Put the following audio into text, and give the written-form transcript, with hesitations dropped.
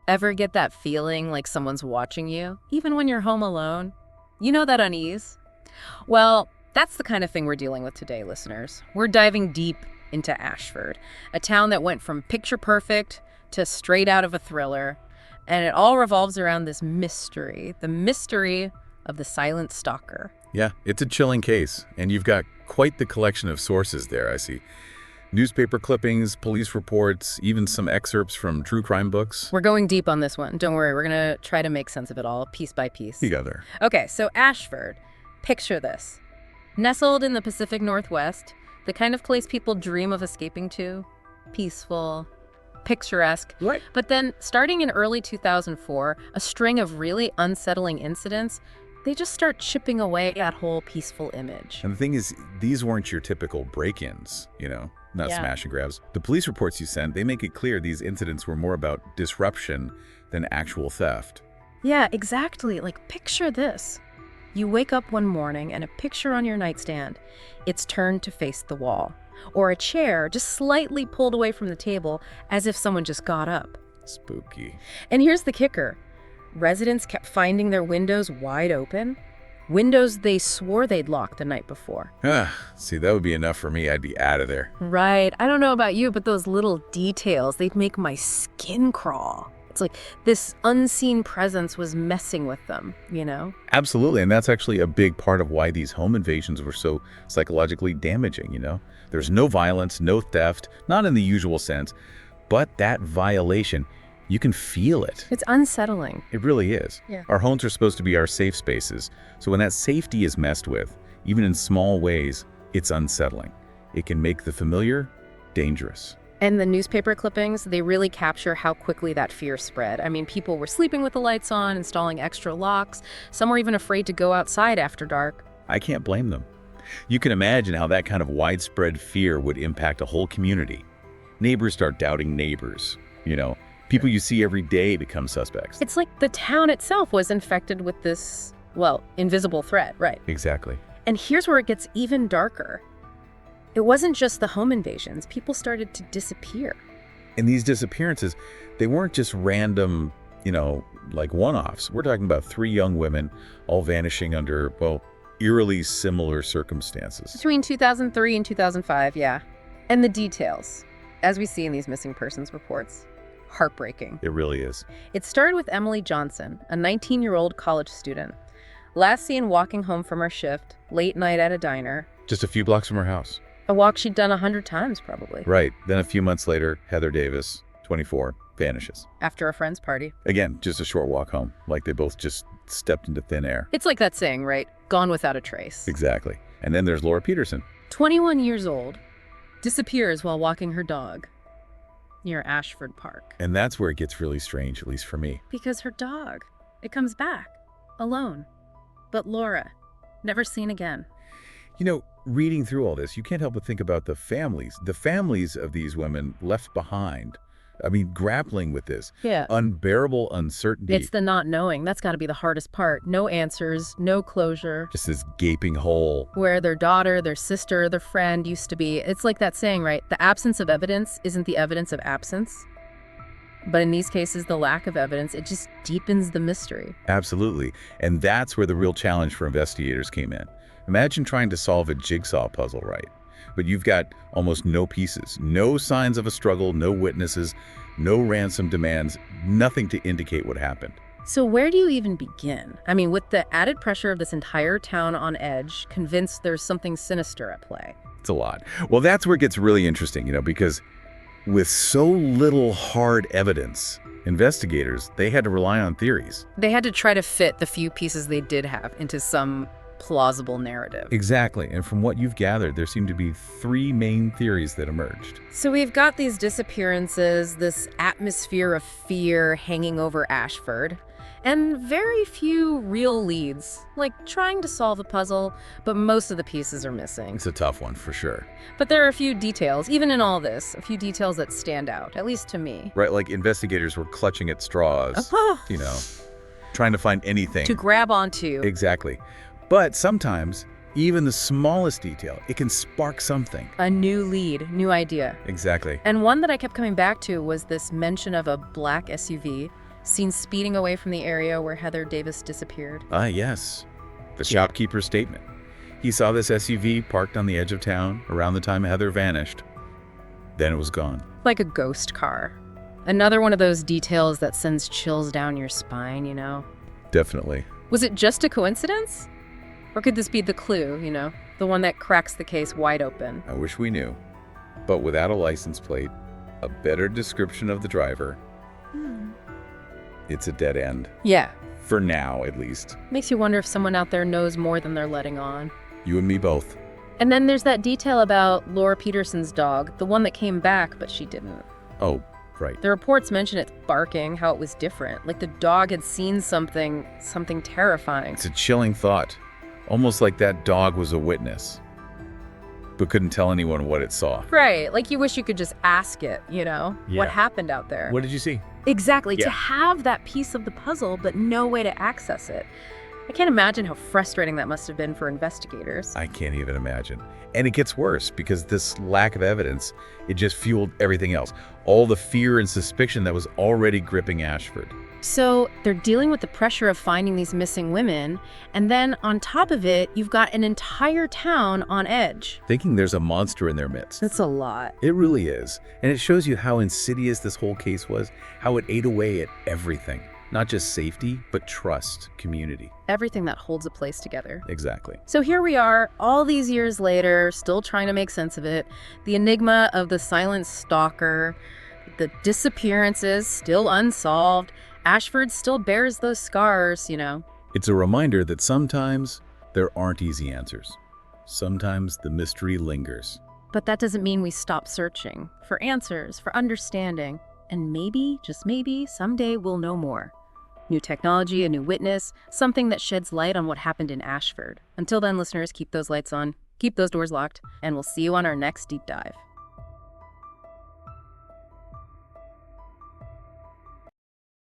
Ever get that feeling like someone's watching you, even when you're home alone? You know that unease? Well, that's the kind of thing we're dealing with today, listeners. We're diving deep into Ashford, a town that went from picture perfect to straight out of a thriller. And it all revolves around this mystery, the mystery of the Silent Stalker. Yeah, it's a chilling case, and you've got quite the collection of sources there, I see. Newspaper clippings, police reports, even some excerpts from true crime books. We're going deep on this one. Don't worry, we're going to try to make sense of it all, piece by piece. You got there. Okay, so Ashford. Picture this. Nestled in the Pacific Northwest, the kind of place people dream of escaping to. Peaceful, picturesque. Right. But then, starting in early 2004, a string of really unsettling incidents, they just start chipping away at that whole peaceful image. And the thing is, these weren't your typical break-ins, not smash and grabs. The police reports you sent, they make it clear these incidents were more about disruption than actual theft. Yeah, exactly. Like, picture this. You wake up one morning and a picture on your nightstand, it's turned to face the wall. Or a chair just slightly pulled away from the table as if someone just got up. Spooky. And here's the kicker. Residents kept finding their windows wide open. Windows they swore they'd locked the night before. See, that would be enough for me. I'd be out of there. Right. I don't know about you, but those little details, they'd make my skin crawl. It's like this unseen presence was messing with them, Absolutely, and that's actually a big part of why these home invasions were so psychologically damaging, There's no violence, no theft, not in the usual sense, but that violation, you can feel it. It's unsettling. It really is. Yeah. Our homes are supposed to be our safe spaces, so when that safety is messed with, even in small ways, it's unsettling. It can make the familiar dangerous. And the newspaper clippings, they really capture how quickly that fear spread. I mean, people were sleeping with the lights on, installing extra locks. Some were even afraid to go outside after dark. I can't blame them. You can imagine how that kind of widespread fear would impact a whole community. Neighbors start doubting neighbors, People you see every day become suspects. It's like the town itself was infected with this, invisible threat, right? Exactly. And here's where it gets even darker. It wasn't just the home invasions. People started to disappear. And these disappearances, they weren't just random, like one-offs. We're talking about 3 young women all vanishing under, eerily similar circumstances. Between 2003 and 2005, yeah. And the details, as we see in these missing persons reports, heartbreaking. It really is. It started with Emily Johnson, a 19-year-old college student. Last seen walking home from her shift, late night at a diner. Just a few blocks from her house. A walk she'd done 100 times, probably. Right. Then a few months later, Heather Davis, 24, vanishes. After a friend's party. Again, just a short walk home, like they both just stepped into thin air. It's like that saying, right? Gone without a trace. Exactly. And then there's Laura Peterson. 21 years old, disappears while walking her dog near Ashford Park. And that's where it gets really strange, at least for me. Because her dog, it comes back, alone. But Laura, never seen again. Reading through all this, you can't help but think about the families of these women left behind. I mean, grappling with this unbearable uncertainty. It's the not knowing. That's got to be the hardest part. No answers, no closure. Just this gaping hole. Where their daughter, their sister, their friend used to be. It's like that saying, right? The absence of evidence isn't the evidence of absence. But in these cases, the lack of evidence, it just deepens the mystery. Absolutely. And that's where the real challenge for investigators came in. Imagine trying to solve a jigsaw puzzle, right? But you've got almost no pieces, no signs of a struggle, no witnesses, no ransom demands, nothing to indicate what happened. So where do you even begin? I mean, with the added pressure of this entire town on edge, convinced there's something sinister at play. It's a lot. Well, that's where it gets really interesting, because with so little hard evidence, investigators, they had to rely on theories. They had to try to fit the few pieces they did have into some plausible narrative. Exactly. And from what you've gathered, there seem to be 3 main theories that emerged. So we've got these disappearances, this atmosphere of fear hanging over Ashford, and very few real leads, like trying to solve a puzzle, but most of the pieces are missing. It's a tough one for sure. But there are a few details, even in all this, a few details that stand out, at least to me. Right, like investigators were clutching at straws, trying to find anything to grab onto. Exactly. But sometimes, even the smallest detail, it can spark something. A new lead, new idea. Exactly. And one that I kept coming back to was this mention of a black SUV seen speeding away from the area where Heather Davis disappeared. Ah, yes. The shopkeeper's statement. He saw this SUV parked on the edge of town around the time Heather vanished. Then it was gone. Like a ghost car. Another one of those details that sends chills down your spine, you know? Definitely. Was it just a coincidence? Or could this be the clue, the one that cracks the case wide open? I wish we knew. But without a license plate, a better description of the driver, it's a dead end. Yeah. For now, at least. Makes you wonder if someone out there knows more than they're letting on. You and me both. And then there's that detail about Laura Peterson's dog, the one that came back, but she didn't. Oh, right. The reports mention it's barking, how it was different. Like the dog had seen something terrifying. It's a chilling thought. Almost like that dog was a witness, but couldn't tell anyone what it saw. Right, like you wish you could just ask it, Yeah. what happened out there. What did you see? Exactly, Yeah. to have that piece of the puzzle, but no way to access it. I can't imagine how frustrating that must have been for investigators. I can't even imagine. And it gets worse because this lack of evidence, it just fueled everything else. All the fear and suspicion that was already gripping Ashford. So they're dealing with the pressure of finding these missing women, and then on top of it, you've got an entire town on edge. Thinking there's a monster in their midst. That's a lot. It really is. And it shows you how insidious this whole case was, how it ate away at everything. Not just safety, but trust, community. Everything that holds a place together. Exactly. So here we are, all these years later, still trying to make sense of it. The enigma of the Silent Stalker, the disappearances still unsolved. Ashford still bears those scars, It's a reminder that sometimes there aren't easy answers. Sometimes the mystery lingers. But that doesn't mean we stop searching for answers, for understanding. And maybe, just maybe, someday we'll know more. New technology, a new witness, something that sheds light on what happened in Ashford. Until then, listeners, keep those lights on, keep those doors locked, and we'll see you on our next deep dive.